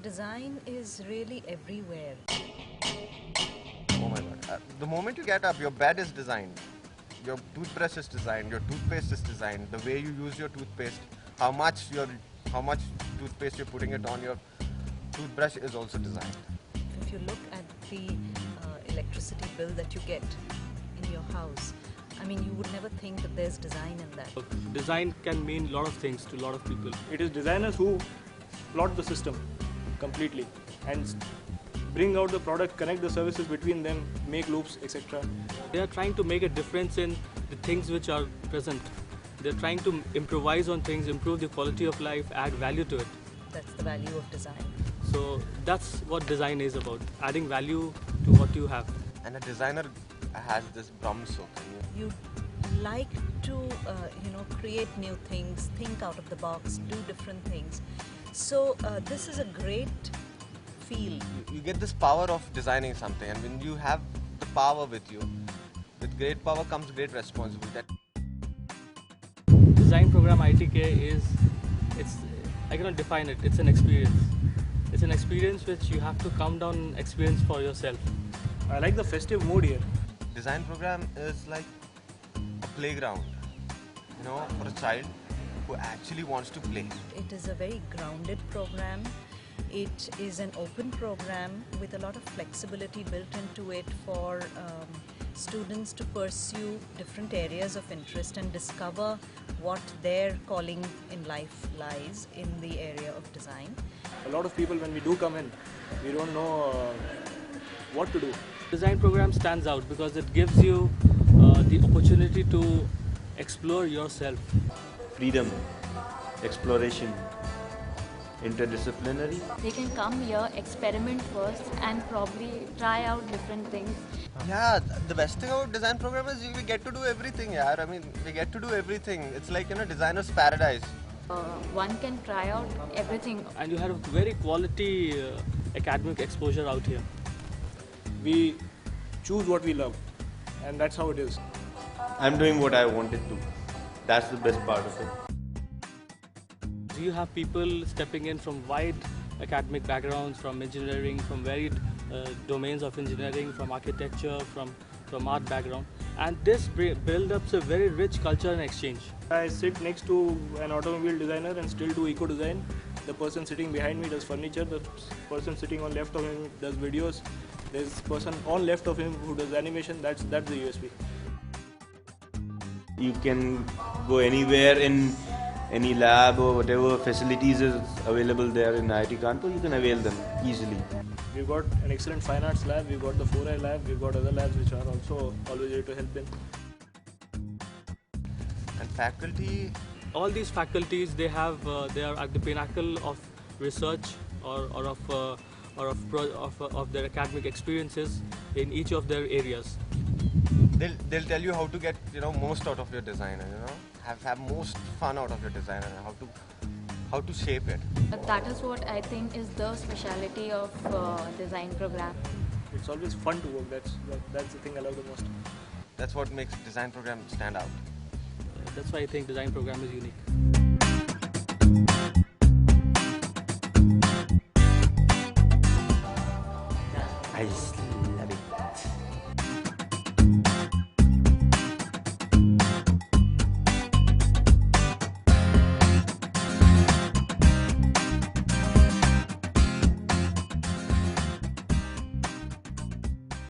Design is really everywhere. Oh my god. The moment you get up, your bed is designed. Your toothbrush is designed, your toothpaste is designed, the way you use your toothpaste, how much toothpaste you're putting it on your toothbrush is also designed. If you look at the electricity bill that you get in your house, I mean, you would never think that there's design in that. Design can mean a lot of things to a lot of people. It is designers who plot the system completely and bring out the product, connect the services between them, make loops, etc. They are trying to make a difference in the things which are present. They're trying to improvise on things, improve the quality of life, add value to it. That's the value of design. So that's what design is about, adding value to what you have. And a designer has this Brahm Sukh. You like to, create new things, think out of the box, do different things. So this is a great feel. You get this power of designing something, and when you have the power with you, with great power comes great responsibility. Design program ITK I cannot define it, it's an experience. It's an experience which you have to come down and experience for yourself. I like the festive mood here. Design program is like a playground, for a child who actually wants to play. It is a very grounded program. It is an open program with a lot of flexibility built into it for students to pursue different areas of interest and discover what their calling in life lies in the area of design. A lot of people, when we do come in, we don't know what to do. Design program stands out because it gives you the opportunity to explore yourself. Freedom, exploration, interdisciplinary. They can come here, experiment first and probably try out different things. Yeah, the best thing about design program is we get to do everything, yaar. I mean, we get to do everything. It's like, designer's paradise. One can try out everything. And you have a very quality academic exposure out here. We choose what we love, and that's how it is. I'm doing what I wanted to. That's the best part of it. You have people stepping in from wide academic backgrounds, from engineering, from varied domains of engineering, from architecture, from art background. And this builds up a very rich culture and exchange. I sit next to an automobile designer and still do eco-design. The person sitting behind me does furniture. The person sitting on left of him does videos. There's a person on left of him who does animation. That's the USP. You can go anywhere in any lab or whatever facilities is available there in IIT Kanpur, you can avail them easily. We've got an excellent fine arts lab, we've got the 4i lab, we've got other labs which are also always here to help them. And faculty, all these faculties, they are at the pinnacle of research or of their academic experiences in each of their areas. they'll tell you how to get most out of your design, have most fun out of your design, and how to shape it. That is what I think is the speciality of design program. It's always fun to work. That's the thing I love the most. That's what makes design program stand out. That's why I think design program is unique.